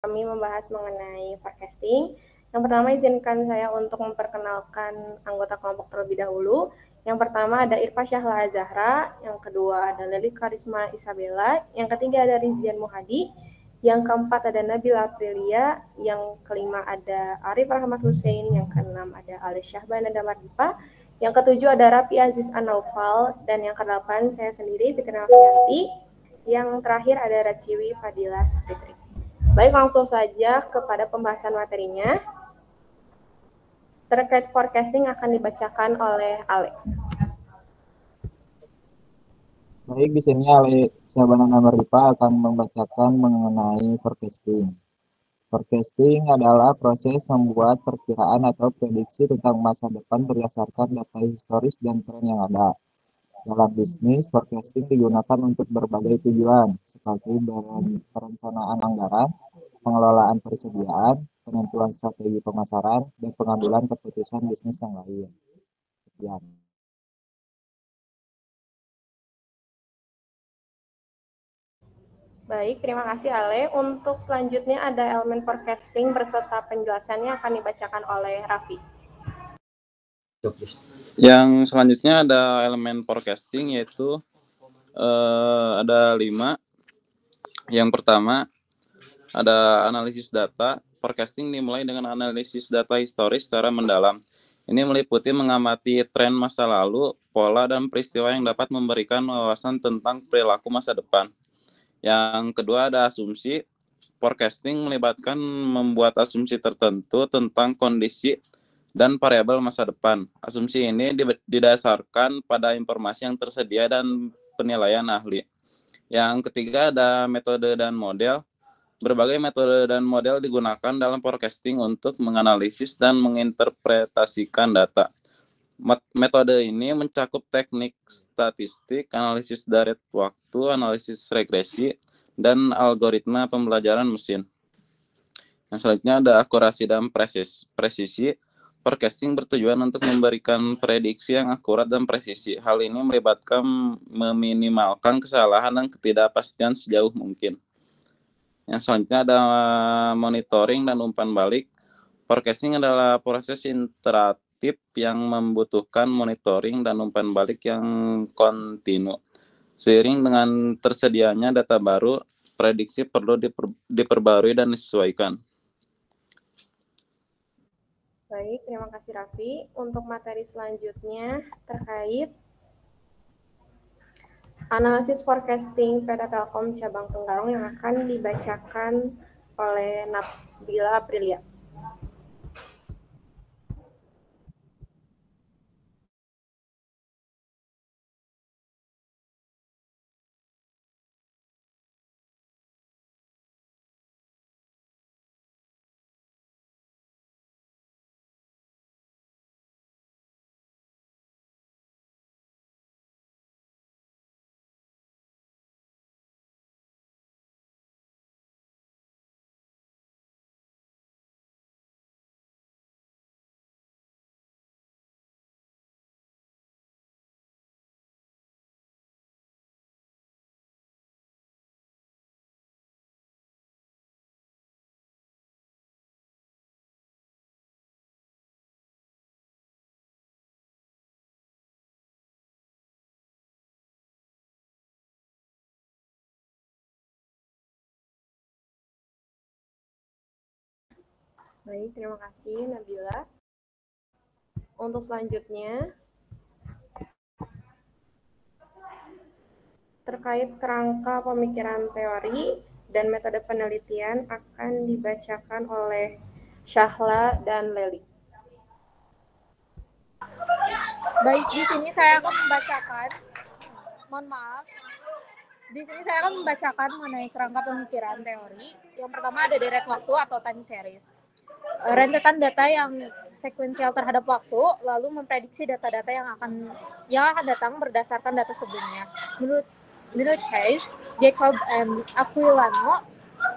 kami membahas mengenai forecasting. Yang pertama izinkan saya untuk memperkenalkan anggota kelompok terlebih dahulu. Yang pertama ada Irfa Syahla Zahra, yang kedua ada Leli Karisma Isabella, yang ketiga ada Rizyan Muhadi, yang keempat ada Nabila Aprilia, yang kelima ada Arif Rahmat Hussein, yang keenam ada Ali Syahban Damar Dipa, yang ketujuh ada Rapi Aziz Anaufal, dan yang kedelapan saya sendiri Fitri Novianti, yang terakhir ada Ratsiwi Fadila Sapitri. Baik, langsung saja kepada pembahasan materinya. Terkait forecasting akan dibacakan oleh Ale. Baik, di sini Ale Sabana Namaripa akan membacakan mengenai forecasting. Forecasting adalah proses membuat perkiraan atau prediksi tentang masa depan berdasarkan data historis dan tren yang ada. Dalam bisnis, forecasting digunakan untuk berbagai tujuan, seperti perencanaan anggaran, pengelolaan persediaan, penentuan strategi pemasaran, dan pengambilan keputusan bisnis yang lain. Sekian. Baik, terima kasih Ale. Untuk selanjutnya ada elemen forecasting beserta penjelasannya akan dibacakan oleh Raffi. Yang selanjutnya ada elemen forecasting, yaitu ada 5. Yang pertama ada analisis data. Forecasting dimulai dengan analisis data historis secara mendalam. Ini meliputi mengamati tren masa lalu, pola, dan peristiwa yang dapat memberikan wawasan tentang perilaku masa depan. Yang kedua ada asumsi. Forecasting melibatkan membuat asumsi tertentu tentang kondisi dan variabel masa depan. Asumsi ini didasarkan pada informasi yang tersedia dan penilaian ahli. Yang ketiga ada metode dan model. Berbagai metode dan model digunakan dalam forecasting untuk menganalisis dan menginterpretasikan data. Metode ini mencakup teknik statistik, analisis dari waktu, analisis regresi, dan algoritma pembelajaran mesin. Yang selanjutnya ada akurasi dan presisi. Forecasting bertujuan untuk memberikan prediksi yang akurat dan presisi. Hal ini melibatkan meminimalkan kesalahan dan ketidakpastian sejauh mungkin. Yang selanjutnya ada monitoring dan umpan balik. Forecasting adalah proses iteratif yang membutuhkan monitoring dan umpan balik yang kontinu. Seiring dengan tersedianya data baru, prediksi perlu diperbarui dan disesuaikan. Baik, terima kasih Raffi. Untuk materi selanjutnya terkait analisis forecasting PT Telkom Cabang Tenggarong yang akan dibacakan oleh Nabila Aprilia. Baik, terima kasih Nabila. Untuk selanjutnya, terkait kerangka pemikiran teori dan metode penelitian akan dibacakan oleh Syahla dan Leli. Baik, di sini saya akan membacakan, mengenai kerangka pemikiran teori. Yang pertama ada deret waktu atau time series. Rentetan data yang sekuensial terhadap waktu, lalu memprediksi data-data yang akan datang berdasarkan data sebelumnya. Menurut Chase, Jacob, and Aquilano,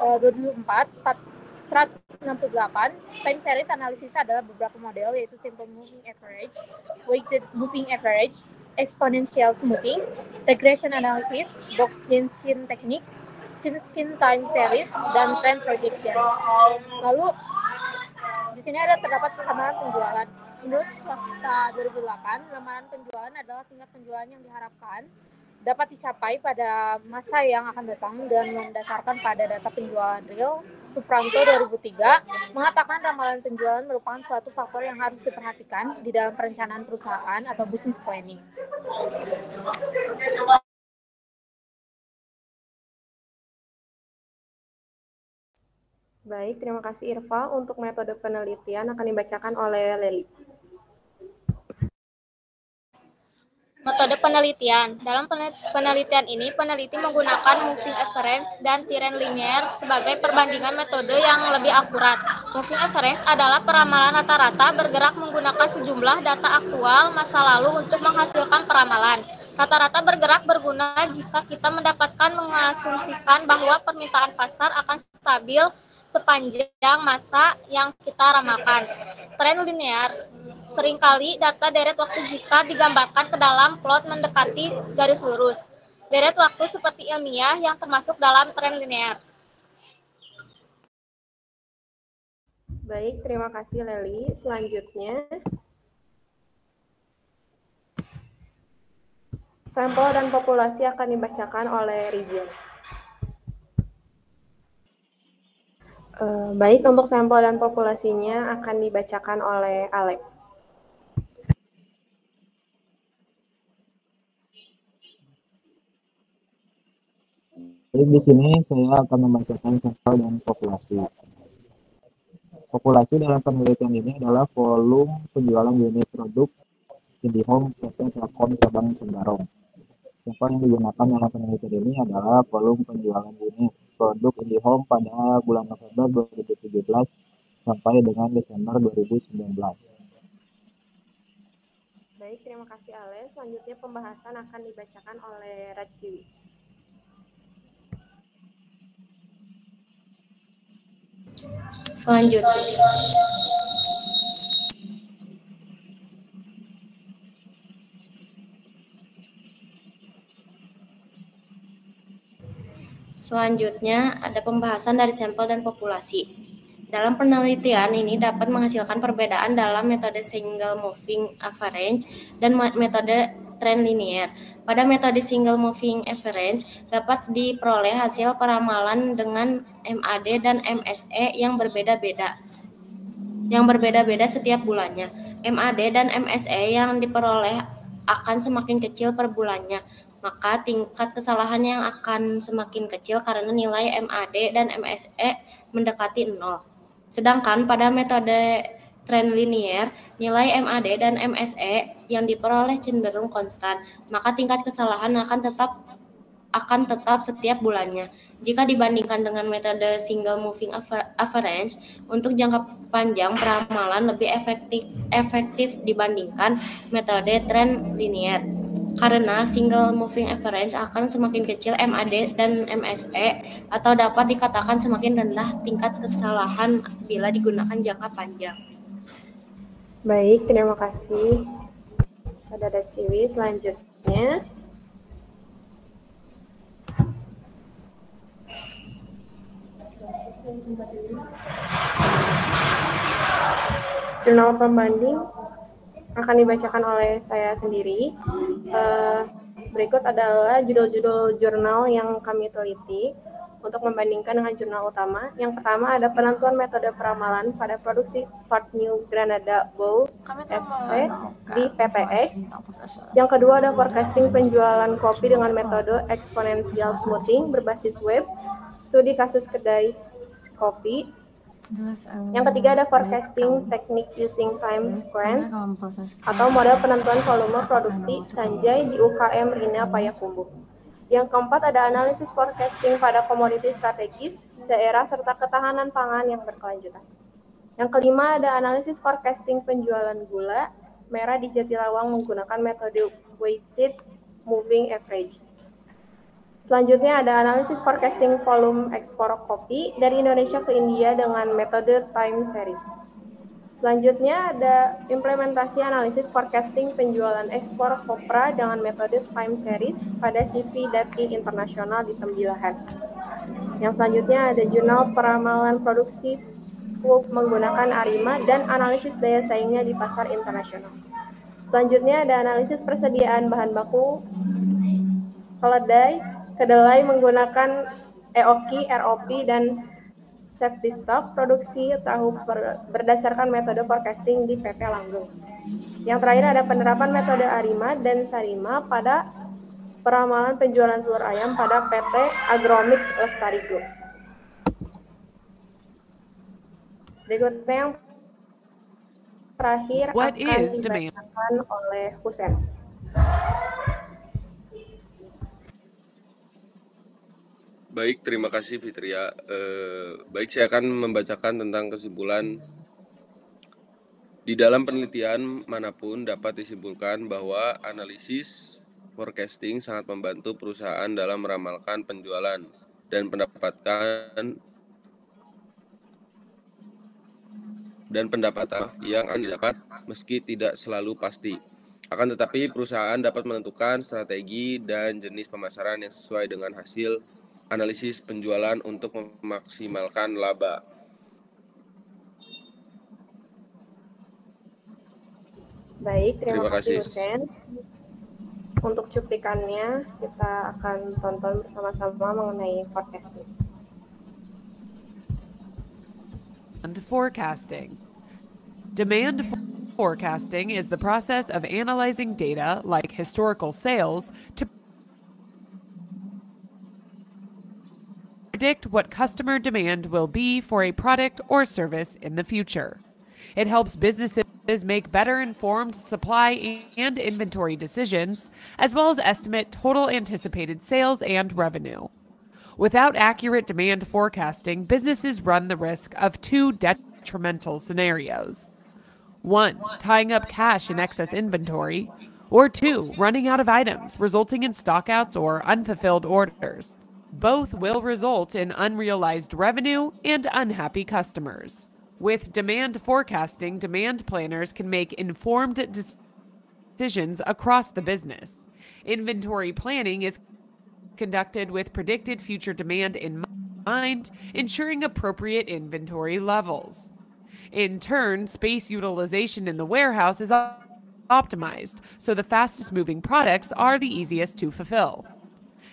468, time series analysis adalah beberapa model, yaitu simple moving average, weighted moving average, exponential smoothing, regression analysis, Box-Janskin technique, skin time series, dan trend projection. Lalu di sini terdapat perkembangan penjualan. Menurut swasta 2008, lamaran penjualan adalah tingkat penjualan yang diharapkan dapat dicapai pada masa yang akan datang dan mendasarkan pada data penjualan real. Supranto 2003 mengatakan ramalan penjualan merupakan suatu faktor yang harus diperhatikan di dalam perencanaan perusahaan atau business planning. Baik, terima kasih Irfa. Untuk metode penelitian akan dibacakan oleh Leli. Metode penelitian. Dalam penelitian ini, peneliti menggunakan moving average dan trend linear sebagai perbandingan metode yang lebih akurat. Moving average adalah peramalan rata-rata bergerak menggunakan sejumlah data aktual masa lalu untuk menghasilkan peramalan. Rata-rata bergerak berguna jika kita mendapatkan mengasumsikan bahwa permintaan pasar akan stabil sepanjang masa yang kita ramalkan. Trend linear. Seringkali data deret waktu jika digambarkan ke dalam plot mendekati garis lurus. Deret waktu seperti ilmiah yang termasuk dalam tren linear. Baik, terima kasih Leli. Selanjutnya, sampel dan populasi akan dibacakan oleh Rizal. Baik, untuk sampel dan populasinya akan dibacakan oleh Alek. Jadi di sini saya akan membacakan sampel dan populasi. Populasi dalam penelitian ini adalah volume penjualan unit produk IndiHome PT Telkom cabang Senggarong. Sampel yang digunakan dalam penelitian ini adalah volume penjualan unit produk IndiHome pada bulan November 2017 sampai dengan Desember 2019. Baik, terima kasih Ale. Selanjutnya pembahasan akan dibacakan oleh Ratsiwi. Selanjutnya ada pembahasan dari sampel dan populasi. Dalam penelitian ini dapat menghasilkan perbedaan dalam metode single moving average dan metode trend linear. Pada metode single moving average dapat diperoleh hasil peramalan dengan MAD dan MSE yang berbeda-beda setiap bulannya. MAD dan MSE yang diperoleh akan semakin kecil per bulannya, maka tingkat kesalahan yang akan semakin kecil karena nilai MAD dan MSE mendekati 0. Sedangkan pada metode trend linear, nilai MAD dan MSE yang diperoleh cenderung konstan, maka tingkat kesalahan akan tetap setiap bulannya. Jika dibandingkan dengan metode single moving average, untuk jangka panjang peramalan lebih efektif dibandingkan metode trend linear. Karena single moving average akan semakin kecil MAD dan MSE atau dapat dikatakan semakin rendah tingkat kesalahan bila digunakan jangka panjang. Baik, terima kasih pada Datsiwi. Selanjutnya, jurnal pembanding akan dibacakan oleh saya sendiri. Berikut adalah judul-judul jurnal yang kami teliti untuk membandingkan dengan jurnal utama. Yang pertama ada penentuan metode peramalan pada produksi Fort New Granada Bow ST di PPX. Yang kedua ada forecasting penjualan kopi dengan metode exponential smoothing berbasis web, studi kasus kedai kopi. Yang ketiga ada forecasting teknik using time sequence atau model penentuan volume produksi Sanjay di UKM Rina Payakumbuh. Yang keempat ada analisis forecasting pada komoditi strategis, daerah serta ketahanan pangan yang berkelanjutan. Yang kelima ada analisis forecasting penjualan gula merah di Jatilawang menggunakan metode weighted moving average. Selanjutnya ada analisis forecasting volume ekspor kopi dari Indonesia ke India dengan metode time series. Selanjutnya ada implementasi analisis forecasting penjualan ekspor kopra dengan metode time series pada CV Dati Internasional di Tembilahan. Yang selanjutnya ada jurnal peramalan produksi pulp menggunakan ARIMA dan analisis daya saingnya di pasar internasional. Selanjutnya ada analisis persediaan bahan baku kedelai menggunakan EOQ, ROP, dan safety stock produksi tahu berdasarkan metode forecasting di PP Langgeng. Yang terakhir ada penerapan metode ARIMA dan SARIMA pada peramalan penjualan telur ayam pada PT Agromix Lestari Group. Berikutnya yang terakhir What akan is demand? dibacakan oleh Husen. Baik, terima kasih Fitria. Baik, saya akan membacakan tentang kesimpulan. Di dalam penelitian manapun dapat disimpulkan bahwa analisis forecasting sangat membantu perusahaan dalam meramalkan penjualan dan pendapatan yang akan didapat meski tidak selalu pasti. Akan tetapi perusahaan dapat menentukan strategi dan jenis pemasaran yang sesuai dengan hasil analisis penjualan untuk memaksimalkan laba. Baik, terima kasih kasih. Husen. Untuk cuplikannya kita akan tonton bersama-sama mengenai forecasting. Demand forecasting. Demand forecasting is the process of analyzing data like historical sales to predict what customer demand will be for a product or service in the future. It helps businesses make better informed supply and inventory decisions, as well as estimate total anticipated sales and revenue. Without accurate demand forecasting, businesses run the risk of two detrimental scenarios. 1, tying up cash in excess inventory, or 2, running out of items, resulting in stockouts or unfulfilled orders. Both will result in unrealized revenue and unhappy customers. With demand forecasting, demand planners can make informed decisions across the business. Inventory planning is conducted with predicted future demand in mind, ensuring appropriate inventory levels. In turn, space utilization in the warehouse is optimized, so the fastest moving products are the easiest to fulfill.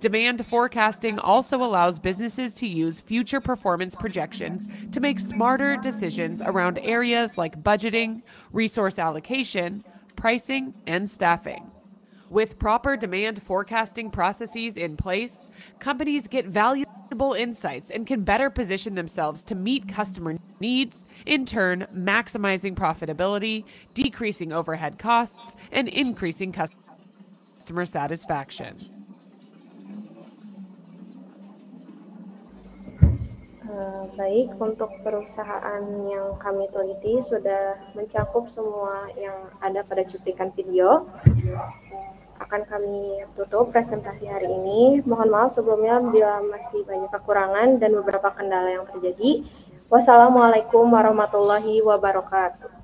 Demand forecasting also allows businesses to use future performance projections to make smarter decisions around areas like budgeting, resource allocation, pricing, and staffing. With proper demand forecasting processes in place, companies get valuable insights and can better position themselves to meet customer needs, in turn maximizing profitability, decreasing overhead costs, and increasing customer satisfaction. Baik, untuk perusahaan yang kami teliti sudah mencakup semua yang ada pada cuplikan video. Akan kami tutup presentasi hari ini. Mohon maaf sebelumnya bila masih banyak kekurangan dan beberapa kendala yang terjadi. Wassalamualaikum warahmatullahi wabarakatuh.